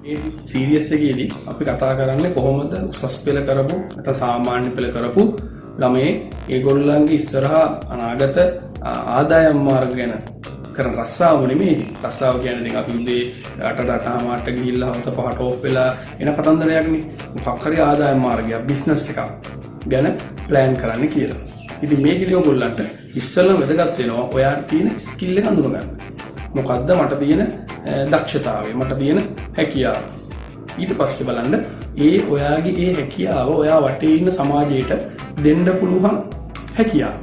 මේ සීරියස් එකේදී අපි කතා කරන්නේ කොහොමද උසස් පෙළ කරපු නැත්නම් සාමාන්‍ය පෙළ කරපු ළමයි ඒගොල්ලන්ගේ ඉස්සරහා අනාගත ආදායම් මාර්ග ගැන කරන රස්සාව නෙමෙයි. රස්සාව කියන්නේ දැන් අපි උදේ 8:00ට ගිහිල්ලා හවස 5ට ඔෆ් වෙලා එන කතන්දරයක් නේ. මොකක් හරි ආදායම් මාර්ගයක් බිස්නස් එකක් ගැන ප්ලෑන් කරන්න කියලා. ඉතින් මේකදී ඔයගොල්ලන්ට ඉස්සෙල්ලම වැදගත් වෙනවා ඔයාට තියෙන ස්කිල් එක අඳුන ගන්න. මොකද්ද මට තියෙන දක්ෂතාවය, මට තියෙන හැකියාව. ඊට පස්සේ බලන්න ඔයාගේ ඒ හැකියාව ඔයා වටේ ඉන්න සමාජයට දෙන්න පුළුවන් හැකියාව.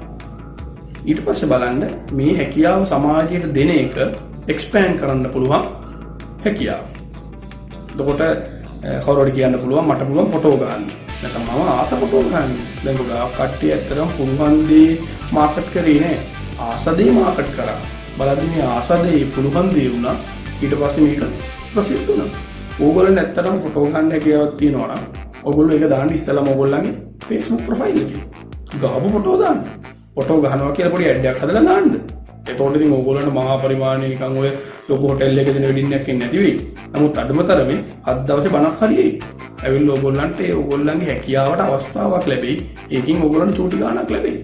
ඊට පස්සේ බලන්න මේ හැකියාව සමාජයට දෙන එක එක්ස්පෑන්ඩ් කරන්න පුළුවන් හැකියාව. එතකොට කවුරුහරි කියන්න පුළුවන් මට පුළුවන් ෆොටෝ ගන්න. නැත්නම් මම ආස ෆොටෝ ගන්න. දැන් ගොඩාක් කට්ටිය ඇත්තටම පුළුවන් දේ මාකට් කරේ නෑ. ආස දේ මාකට් කරා. බලද්දි මේ ආස දේ පුළුවන් දේ වුණා. ඊට පස්සේ මේක ප්‍රසිද්ධ වුණා. ඕගොල්ලෝ නැත්තටම ෆොටෝ ගන්න හැකියාවක් තියෙනවා නම් ඕගොල්ලෝ ඒක දාන්න ඉස්සෙල්ලාම ඕගොල්ලන්ගේ Facebook ප්‍රොෆයිල් එකේ ගාපු ෆොටෝ දාන්න. ෆොටෝ ගහනවා කියලා පොඩි ඇඩ් එකක් හදලා දාන්න. එතකොට ඉතින් ඕගොල්ලන්ට මහා පරිමාණයේ නිකන් ඔය ලොකු හොටෙල් එකක දෙන වෙඩින් එකක් එන්නේ නැති වෙයි. නමුත් අඩුමතරමේ 7 දවසේ බණක් හරියයි. ඇවිල්ලා ඕගොල්ලන්ට ඕගොල්ලන්ගේ හැකියාවට අවස්ථාවක් ලැබෙයි. ඒකින් ඕගොල්ලන්ට චූටි ගාණක් ලැබෙයි.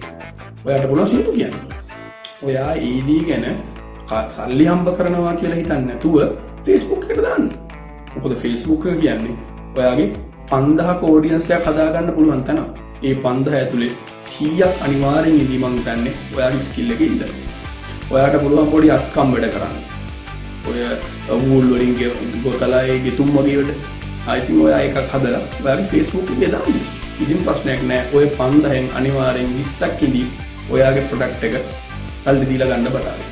ඔයාට පුළුවන් සින්දු කියන්න. ඔයා ඊදී ගැන සල්ලි හම්බ කරනවා කියලා හිතන්නේ නැතුව Facebook එකට දාන්න. මොකද Facebook එක කියන්නේ ඔයාගේ 5000ක ඔඩියන්ස් එකක් හදාගන්න පුළුවන් තැන. ඒ 5000 ඇතුලේ 100ක් අනිවාර්යෙන් ඉදී මං හිතන්නේ ඔයාගේ ස්කිල් එකේ ඉන්න. ඔයාට පුළුවන් පොඩි අත්කම් වැඩ කරන්න. ඔය වූල් වලින් ගොතලා ඒ ගෙතුම් වගේ වැඩ. I think ඔයා එකක් හදලා ඔයාගේ Facebook එකේ දාන්න. කිසිම ප්‍රශ්නයක් නැහැ. ඔය 5000න් අනිවාර්යෙන් 20ක් ඉදී ඔයාගේ ප්‍රොඩක්ට් එක සල්ලි දීලා ගන්න බලාගෙන.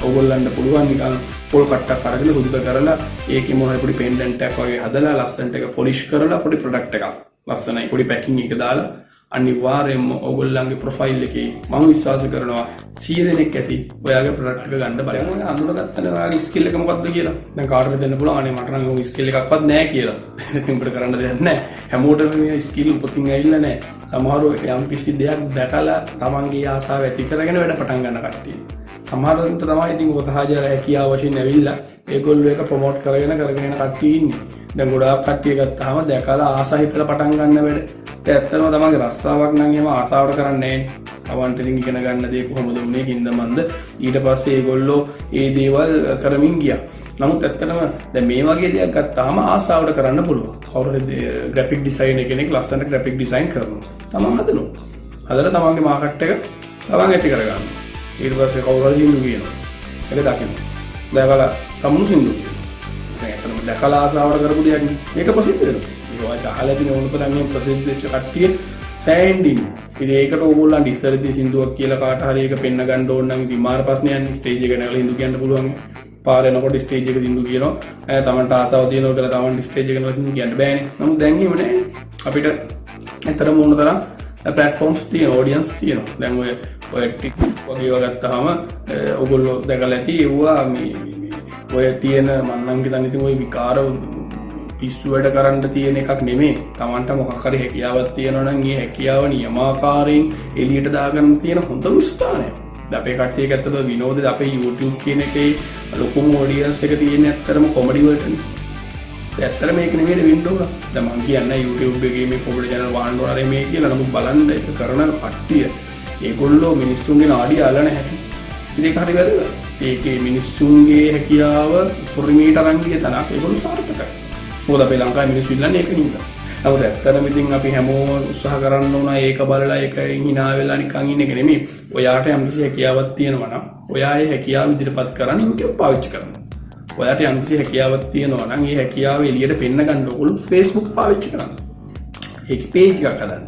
ඔයගොල්ලන්ට පුළුවන් නිකන් පොල් කට්ටක් අරගෙන සුද්ධ කරලා ඒකේ මොන හරි පොඩි පෙන්ඩන්ට් එකක් වගේ හදලා ලස්සනට එක පොලිෂ් කරලා පොඩි ප්‍රොඩක්ට් එකක් ලස්සනයි පොඩි පැකින් එක දාලා අනිවාර්යයෙන්ම ඔයගොල්ලන්ගේ ප්‍රොෆයිල් එකේ මම විශ්වාස කරනවා 100 දෙනෙක් ඇති ඔයාගේ ප්‍රොඩක්ට් එක ගන්න බලන්න. ඔයා අඳුරගත්තනේ ඔයාගේ ස්කිල් එක මොකක්ද කියලා. දැන් කාටද දෙන්න පුළුවන් අනේ මට නම් ඔය ස්කිල් එකක්වත් නැහැ කියලා. ඉතින් උඹට කරන්න දෙයක් නැහැ. හැමෝටම මේ ස්කිල් උපතින් ඇවිල්ලා නැහැ. සමහරව යම් කිසි දෙයක් දැකලා තමන්ගේ ආසාව ඇති කරගෙන වැඩ පටන් ගන්න කට්ටිය. සමහරවිට තමයි ඉතින් ඔය සහජ හැකියාව වශයෙන් ඇවිල්ලා ඒගොල්ලෝ එක ප්‍රොමෝට් කරගෙන යන කට්ටිය ඉන්නේ. දැන් ගොඩාක් කට්ටිය ගත්තාම දැකලා ආස හිතලා පටන් ගන්න වැඩ. ඒ ඇත්තටම තමන්ගේ රස්සාවක් නම් එහෙම ආසාවට කරන්නේ නැහැ. තවන්ට ඉතින් ඉගෙන ගන්න දේ කොහොමද උනේ කින්දමන්ද ඊට පස්සේ ඒගොල්ලෝ ඒ දේවල් කරමින් ගියා. නමුත් ඇත්තටම දැන් මේ වගේ දෙයක් ගත්තාම ආසාවට කරන්න පුළුවන්. කවුරුහරි ග්‍රැෆික් ඩිසයිනර් කෙනෙක් ලස්සනට ග්‍රැෆික් ඩිසයින් කරනවා. තමන් හදනවා. හදලා තමන්ගේ මාකට් එක තමන් ඇති කරගන්නවා. ඊට පස්සේ කවුරු හරි සින්දු කියනවා. ඒක දකින්න. දැකලා තමුණු සින්දු කියනවා. ඒකටම දැකලා ආසාවට කරපු දෙයක් නේ. මේක ප්‍රසිද්ධ වෙනවා. මේවා අහලා තියෙන උණුතරම් මේ ප්‍රසිද්ධ වෙච්ච කට්ටිය සෑන්ඩින්. ඉතින් ඒකට ඕගොල්ලන්ට ඉස්සරදී සින්දුවක් කියලා කාට හරි ඒක පෙන්න ගන්න ඕන නම් ඉතින් මාර ප්‍රශ්නයක් නේ. ස්ටේජ් එක නැගලා හින්දු කියන්න පුළුවන්. පාර යනකොට ස්ටේජ් එක සින්දු කියනවා. තමන්ට ආසාව තියෙනවා කියලා තමන්ට ස්ටේජ් එක නැගලා සින්දු කියන්න බෑනේ. නමුත් දැන් එහෙම නැහැ. අපිට ඇත්තටම උණුතරම් platforms තියෙන audience තියෙනවා. දැන් ඔය TikTok වගේ ඒවා ගත්තාම ඔයගොල්ලෝ දැකලා ඇති ඒවා මේ ඔය තියෙන මන්නම් හිතන්නේ ඉතින් ඔය විකාර පිස්සු වැඩ කරන්න තියෙන එකක් නෙමෙයි. Tamanට මොකක් හරි හැකියාවක් තියෙනවා නම් ඒ හැකියාව නියමාකාරයෙන් එළියට දාගන්න තියෙන හොඳම ස්ථානයක්. අපේ කට්ටියක ඇත්තට විනෝදේ අපේ YouTube කියන එකේ ලොකුම audience එක තියෙන්නේ ඇත්තටම comedy වලටනේ. ඇත්තට මේක නෙමෙයි වෙන්න ඕන. දැන් මම කියන්නේ YouTube එකේ මේ comedy channel වහන්න ඕන අර මේ කියලා. නමුත් බලන්න ඒක කරන කට්ටිය ඒගොල්ලෝ මිනිස්සුන්ගේ නාඩිය අල්ලන හැටි. ඉතින් ඒක හරි වැදගත්. ඒකේ මිනිස්සුන්ගේ හැකියාව පරිමීට අරන් ගිය තනක් ඒගොල්ලෝ සාර්ථකයි. මොකද අපේ ලංකාවේ මිනිස්සු ඉල්ලන්නේ ඒක හින්දා. නමුත් ඇත්තටම ඉතින් අපි හැමෝම උත්සාහ කරන්න ඕන ඒක බලලා ඒක hina වෙලා නිකන් ඉන්න එක නෙමෙයි. ඔයාට යම්කිසි හැකියාවක් තියෙනවා නම් ඔයා ඒ හැකියාව ඉදිරිපත් කරන්න YouTube පාවිච්චි කරන්න. ඔයාට යම්කිසි හැකියාවක් තියෙනවා නම් ඒ හැකියාව එළියට පෙන්න ගන්න ඕගොල්ලෝ Facebook පාවිච්චි කරන්න. ඒක page එකක් හදන්න.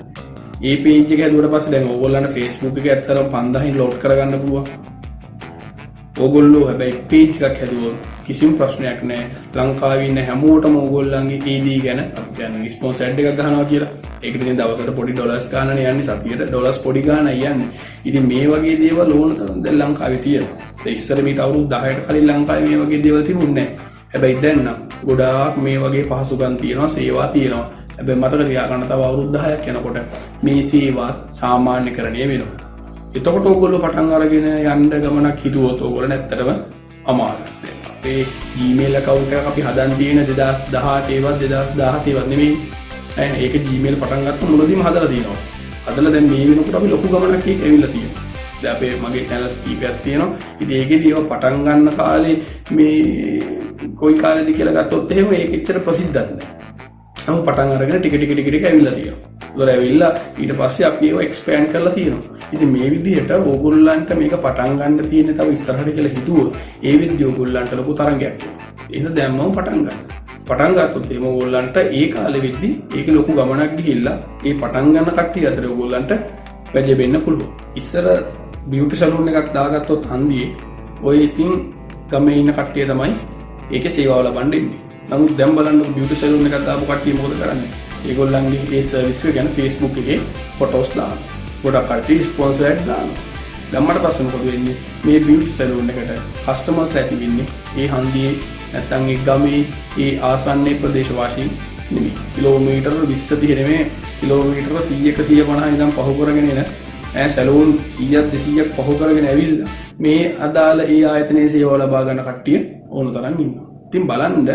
ඒ page එක හැදුවට පස්සේ දැන් ඕගොල්ලන්ට Facebook එක ඇත්තටම 5000න් ලෝඩ් කරගන්න පුළුවන්. ඕගොල්ලෝ හැබැයි page එකක් හැදුවොත් කිසිම ප්‍රශ්නයක් නැහැ. ලංකාවේ ඉන්න හැමෝටම ඕගොල්ලන්ගේ AD ගැන අපි කියන්නේ response ad එකක් ගන්නවා කියලා. ඒකට ඉතින් දවසට පොඩි ඩොලර්ස් ගන්නනේ යන්නේ, සතියට ඩොලර්ස් පොඩි ගානක් යන්නේ. ඉතින් මේ වගේ දේවල් ඕන තරම් දැන් ලංකාවේ තියෙනවා. ඒ ඉස්සර මීට අවුරුදු 10කට කලින් ලංකාවේ මේ වගේ දේවල් තිබුණේ නැහැ. හැබැයි දැන් නම් ගොඩාක් මේ වගේ පහසුකම් තියෙනවා, සේවා තියෙනවා. හැබැයි මතක තියාගන්න තව අවුරුදු 10ක් යනකොට මේ සේවා සාමාන්‍යකරණය වෙනවා. එතකොට ඕගොල්ලෝ පටන් අරගෙන යන්න ගමනක් හිතුවොත් ඕගොල්ලෝ නැත්තටම අමාරුයි. අපේ Gmail account එක අපි හදන් තියෙන 2018 ඒවත් 2017 ඒවත් නෙමෙයි. ඒක Gmail පටන් ගත්ත මුලදීම හදලා තියෙනවා. හදලා දැන් මේ වෙනකොට අපි ලොකු ගමනක් එක ඇවිල්ලා තියෙනවා. දැන් අපේ මගේ channels කීපයක් තියෙනවා. ඉතින් ඒකෙදී ඒවා පටන් ගන්න කාලේ මේ කොයි කාලෙද කියලා ගත්තොත් එහෙම ඒක එච්චර ප්‍රසිද්ධත් නැහැ. නමුත් පටන් අරගෙන ටික ඇවිල්ලා තියෙනවා. ඒතර ඇවිල්ලා ඊට පස්සේ අපි ඒව එක්ස්පෑන්ඩ් කරලා තියෙනවා. ඉතින් මේ විදිහට ඕගොල්ලන්ට මේක පටන් ගන්න තියෙන තව ඉස්සරහට කියලා හිතුවොත් ඒ විදිහ ඕගොල්ලන්ට ලොකු තරංගයක් එනවා. එහෙනම් දැම්මම පටන් ගන්න. පටන් ගත්තොත් එහෙම ඕගොල්ලන්ට ඒ කාලෙ වෙද්දි ඒක ලොකු ගමනක් ගිහිල්ලා ඒ පටන් ගන්න කට්ටිය අතර ඕගොල්ලන්ට වැජෙන්න පුළුවන්. ඉස්සර බියුටි සලූන් එකක් දාගත්තොත් හන්දියේ ඔය ඉතින් ගමේ ඉන්න කට්ටිය තමයි ඒකේ සේවාව ලබන්න ඉන්නේ. නමුත් දැන් බලන්න බියුටි සලූන් එකක් දාපු කට්ටිය මොකද කරන්නේ? ඒගොල්ලන්ගේ ඒ සර්විස් එක ගැන Facebook එකේ ෆොටෝස් දානවා. ගොඩක් කට්ටිය ස්පොන්සර් ඇඩ් දානවා. දැම්මට පස්සේ මොකද වෙන්නේ? මේ බියුටි සලූන් එකට කස්ටමර්ස්ලා ඇති වෙන්නේ ඒ හන්දියේ නැත්තම් ඒ ගමේ ඒ ආසන්නයේ ප්‍රදේශවාසී නෙමෙයි. කිලෝමීටර් 20 නෙමෙයි කිලෝමීටර් 100ක 150 ඉඳන් පහු කරගෙන එන සැලූන් 100ක් 200ක් පහු කරගෙන ඇවිල්ලා මේ අදාළ ඒ ආයතනයේ සේවාව ලබා ගන්න කට්ටිය ඕන තරම් ඉන්නවා. ඉතින් බලන්න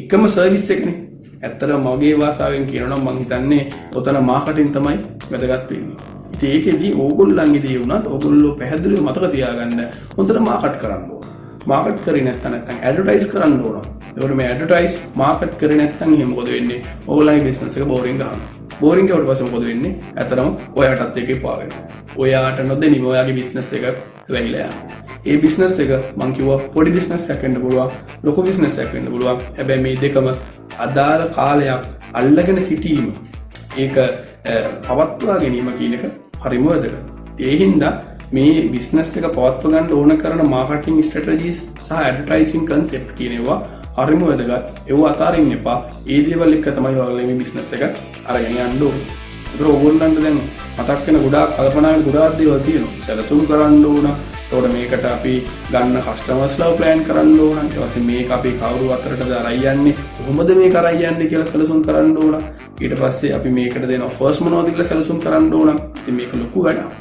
එකම සර්විස් එකනේ. ඇත්තටම මගේ වාසාවෙන් කියනවා නම් මං හිතන්නේ ඔතන මාකටිං තමයි වැදගත් වෙන්නේ. ඉතින් ඒකෙදී ඕගොල්ලන්ගේ දේ වුණත් ඕගොල්ලෝ පැහැදිලිව මතක තියාගන්න හොඳට මාකට් කරන්න ඕන. මාකට් කරේ නැත්නම් ඇඩ්වර්ටයිස් කරන්න ඕන. ඒකට මේ ඇඩ්වර්ටයිස් මාකට් කරේ නැත්නම් එහෙම මොකද වෙන්නේ? ඕගොල්ලන්ගේ බිස්නස් එක බෝරින් ගහනවා. බෝරින් ගියාට පස්සේ මොකද වෙන්නේ? ඇත්තටම ඔයාටත් ඒකේ පාවෙනවා. ඔයාට නොදෙනිම ඔයාගේ බිස්නස් එක වැහිලා යනවා. ඒ බිස්නස් එක මං කිව්වා පොඩි බිස්නස් එකක් වෙන්න පුළුවන්, ලොකු බිස්නස් එකක් වෙන්න පුළුවන්. හැබැයි මේ දෙකම අදාළ කාලයක් අල්ලගෙන සිටීම ඒක පවත්වා ගැනීම කියන එක හරිම වැදගත්. ඒ හින්දා මේ බිස්නස් එක පවත්ව ගන්න ඕන කරන මාකටිං ස්ට්‍රැටජිස් සහ ඇඩ්වර්ටයිසිං කන්සෙප්ට් කියන ඒවා හරිම වැදගත්. ඒව අතාරින්න එපා. ඒ දේවල් එක්ක තමයි ඔයාලා මේ බිස්නස් එක අරගෙන යන්න ඕනේ. ඒතර ඕගොල්ලන්ට දැන් මතක් වෙන ගොඩාක් කල්පනා වෙන ගොඩාක් දේවල් තියෙනවා. සැලසුම් කරන්න ඕන. එතකොට මේකට අපි ගන්න කස්ටමර්ස්ලා ප්ලෑන් කරන්න ඕන. ඊට පස්සේ මේක අපි කවුරු අතරටද අරයි යන්නේ? කොහොමද මේක අරයි යන්නේ කියලා සැලසුම් කරන්න ඕන. ඊට පස්සේ අපි මේකට දෙන ඔෆර්ස් මොනවද කියලා සැලසුම් කරන්න ඕන. ඉතින් මේක ලොකු වැඩක්.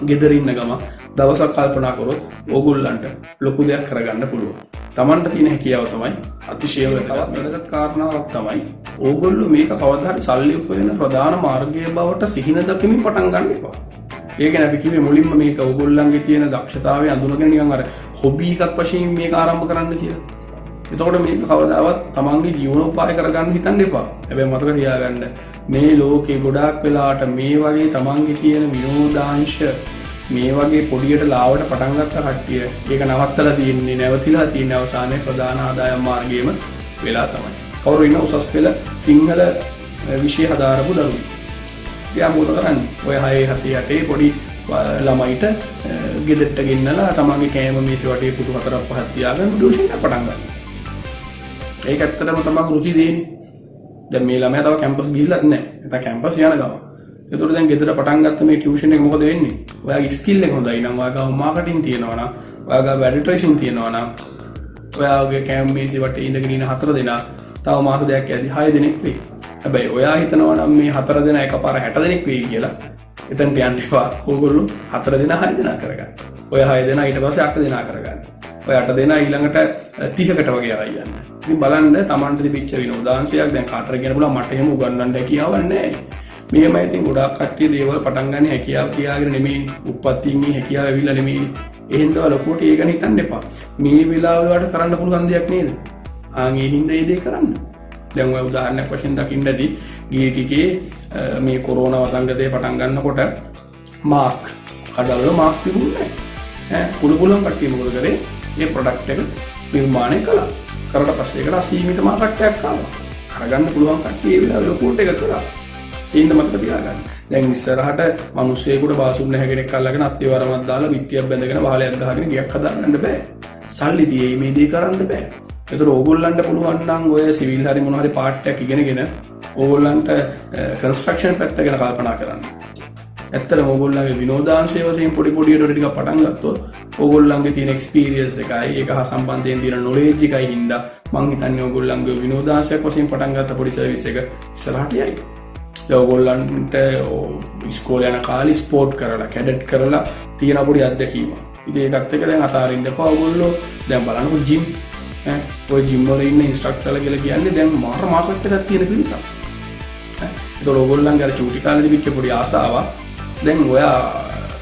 ගෙදර ඉන්න ගම දවසක් කල්පනා කරොත් ඕගොල්ලන්ට ලොකු දෙයක් කරගන්න පුළුවන්. Tamanට තියෙන හැකියාව තමයි අතිශය වැදගත් කාරණාවක් තමයි ඕගොල්ලෝ මේක කවදා හරි සල්ලි උපයන ප්‍රධාන මාර්ගය බවට සිහින දකිමින් පටන් ගන්න එපා. ඒක නේ අපි කිව්වේ මුලින්ම මේක ඕගොල්ලන්ගේ තියෙන දක්ෂතාවය අඳුනගෙන නිකන් අර හොබි එකක් වශයෙන් මේක ආරම්භ කරන්න කියලා. එතකොට මේක කවදාවත් තමන්ගේ ජීවනෝපාය කරගන්න හිතන්න එපා. හැබැයි මතක තියාගන්න මේ ලෝකේ ගොඩාක් වෙලාවට මේ වගේ තමන්ගේ තියෙන විනෝදාංශ මේ වගේ පොඩියට ලාවට පටන් ගත්ත කට්ටිය ඒක නවත්තලා තියෙන්නේ නැවතිලා තියෙන අවසානයේ ප්‍රධාන ආදායම් මාර්ගයම වෙලා තමයි. කවුරු ඉන්න උසස් පෙළ සිංහල විෂය හදාරපු දරුවෝ. එයා මොකද කරන්නේ? ඔය 6 7 8 පොඩි ළමයිට ගෙදරට ගෙන්නලා තමන්ගේ කෑම මේසෙ වටේ පුටු 4ක් 5ක් තියාගෙන ටියුෂන් එක පටන් ගන්නවා. ඒක ඇත්තටම තමන් රුචි දෙන්නේ. දැන් මේ ළමයා තව කැම්පස් ගිහිල්ලත් නැහැ. නැත්නම් කැම්පස් යන ගම. ඒතකොට දැන් ගෙදර පටන් ගත්ත මේ ටියුෂන් එක මොකද වෙන්නේ? ඔයාගේ ස්කිල් එක හොඳයි නම් ඔයාගාව මාකටිං තියෙනවා නම් ඔයාගාව ඇඩ්වර්ටයිසිං තියෙනවා නම් ඔයාගේ කැම්පස් මේසෙ වටේ ඉඳගෙන ඉන්න 4 දෙනා තව මාස දෙකක් යද්දි 6 දෙනෙක් වෙයි. හැබැයි ඔයා හිතනවා නම් මේ 4 දෙනා එකපාර 60 දෙනෙක් වෙයි කියලා. එතනට යන්න එපා. ඕගොල්ලෝ 4 දෙනා 6 දෙනා කරගන්න. ඔය 6 දෙනා ඊට පස්සේ 8 දෙනා කරගන්න. ඔය 8 දෙනා ඊළඟට 30කට වගේ අරයි යන්න. ඉතින් බලන්න Tamanට තිබිච්ච විනෝදාංශයක් දැන් කාටර කියන බුලා මට එහෙම උගන්වන්න හැකියාවක් නැහැ. මෙහෙම ඉතින් ගොඩාක් කට්ටිය දේවල් පටන් ගන්න හැකියාව තියාගෙන නෙමෙයිනේ. උප්පත්තියෙන් මේ හැකියාව ඇවිල්ලා නෙමෙයිනේ. එහෙනම් ඔයාලා ලොකුට ඒක හිතන්න එපා. මේ වෙලාව වලට කරන්න පුළුවන් දෙයක් නේද? ඒ හින්දා ඒ දේ කරන්න. දැන් ඔය උදාහරණයක් වශයෙන් දකින්නදී ගියේ ටිකේ මේ කොරෝනා වසංගතේ පටන් ගන්නකොට මාස්ක් කඩවල මාස්ක් තිබුණේ නැහැ. කුළු කුළුම් කට්ටිය මොකද කරේ? මේ ප්‍රොඩක්ට් එක නිර්මාණය කළා. කරලා පස්සේ ඒකට අසීමිත මාකට් එකක් ආවා. කරගන්න පුළුවන් කට්ටිය ඒ වෙලාවේ ලොකුට එක කරා. ඒින්ද මතක තියාගන්න. දැන් ඉස්සරහට මිනිස්සෙකුට බාසුම් නැහැ කෙනෙක් අල්ලගෙන අත්තිවරමක් දාලා විත්තියක් බැඳගෙන වහලයක් ගහගෙන ගියක් හදාගන්න බෑ. සල්ලි තියේ මේ දේ කරන්න බෑ. ඒතර ඕගොල්ලන්ට පුළුවන් නම් ඔය සිවිල් හරි මොන හරි පාර්ට් එකක් ඉගෙනගෙන ඕගොල්ලන්ට කන්ස්ට්‍රක්ෂන් පැත්ත ගැන කල්පනා කරන්න. ඇත්තටම ඕගොල්ලන්ගේ විනෝදාංශය වශයෙන් පොඩි පොඩියට ටිකක් පටන් ගත්තොත් ඕගොල්ලන්ගේ තියෙන එක්ස්පීරියන්ස් එකයි ඒක හා සම්බන්ධයෙන් තියෙන නොලෙජ් එකයි හින්දා මං හිතන්නේ ඕගොල්ලන්ගේ විනෝදාංශයක් වශයෙන් පටන් ගත්ත පොඩි සර්විස් එක ඉස්සරහට යයි. ඕගොල්ලන්ට ඉස්කෝලේ යන කාලේ ස්පෝර්ට් කරලා කැඩට් කරලා තියෙන පොඩි අත්දැකීම. ඉතින් ඒකත් එක්ක දැන් අතාරින්න එපා ඕගොල්ලෝ. දැන් බලන්නකො ජිම් ඔය ජිම් වල ඉන්න ඉන්ස්ට්‍රක්ටර්ලා කියලා කියන්නේ දැන් මාර මාසෙකට එකක් තියෙන පිරිසක්. ඒතකොට ඕගොල්ලන්ගේ අර චූටි කාලේදී පිච්ච පොඩි ආසාවක් දැන් ඔයා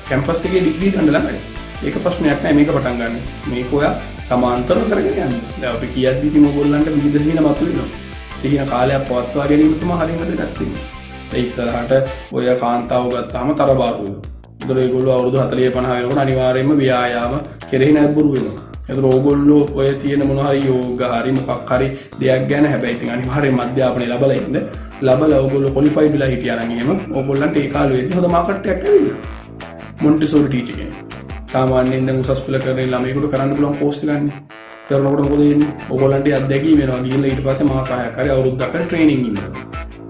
කැම්පස් එකේ ඩිග්‍රී ගන්න ළඟයි. ඒක ප්‍රශ්නයක් නෑ මේක පටන් ගන්න. මේක ඔයා සමාන්තරව කරගෙන යන්න. දැන් අපි කියද්දි ඉතින් ඕගොල්ලන්ට විවිධ සිහින මතුවෙනවා. සිහින කාලයක් පවත්වා ගැනීම තමයි හරියම දෙයක් තියෙන්නේ. ඒ ඉස්සරහට ඔය කාන්තාව ගත්තාම තරබාරු වෙනවා. ඒතර ඒගොල්ලෝ අවුරුදු 40 50 වෙනකොට අනිවාර්යයෙන්ම ව්‍යායාම කෙරෙහි නැඹුරු වෙනවා. ඒතර ඕගොල්ලෝ ඔය තියෙන මොන හරි යෝග හරි මොකක් හරි දෙයක් ගැන හැබැයි ඉතින් අනිවාර්යයෙන්ම අධ්‍යාපනය ලැබලා ඉන්න. ලැබලා ඕගොල්ලෝ ක්වොලිෆයිඩ් වෙලා හිටියා නම් එහෙම ඕගොල්ලන්ට ඒ කාලේ වෙද්දි හොඳ මාකට් එකක් ඇවිල්ලා. මොන්ටිසෝරි ටීචර් කෙනෙක්. සාමාන්‍යයෙන් දැන් උසස් පෙළ කරන ළමයෙකුට කරන්න පුළුවන් කෝස් එකක් ගන්න. කරනකොට මොකද වෙන්නේ? ඕගොල්ලන්ට අත්දැකීම් වෙනවා. ගිහිල්ලා ඊට පස්සේ මාස 6ක් හරි අවුරුද්දක් හරි ට්‍රේනින් ඉන්නවා.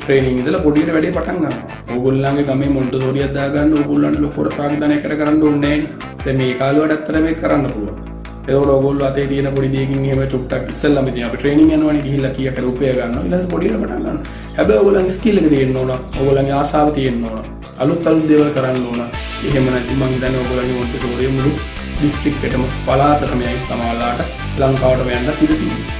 ට්‍රේනින් ඉඳලා පොඩියට වැඩේ පටන් ගන්නවා. ඕගොල්ලන්ගේ ගමේ මොන්ටිසෝරියක් දාගන්න ඕගොල්ලන්ට ලොකුට ප්‍රාග්ධනයකට කරන්න ඕනේ නැහැ. දැන් මේ කාලේ වලට ඇත්තට මේක කරන්න පුළුවන්. ඒකෝට ඕගොල්ලෝ අතේ තියෙන පොඩි දෙයකින් එහෙම චුට්ටක් ඉස්සෙල්ලාම ඉතින් අපි ට්‍රේනින් යනවනේ ගිහිල්ලා කීයක් හරි උපය ගන්නවා. ඊළඟට පොඩියට පටන් ගන්නවා. හැබැයි ඕගොල්ලන්ගේ ස්කිල් එක තියෙන්න ඕන. ඕගොල්ලන්ගේ ආශාව තියෙන්න ඕන. අලුත් දේවල් කරන්න ඕන. එහෙම නැත්නම් මං හිතන්නේ ඕගොල්ලන්ගේ මොන්ටිසෝරිය මුළු ඩිස්ට්‍රික්ට් එකම පළාතටම යයි සමාලාට ලංකාවටම යන්න ඉඩ තියෙනවා.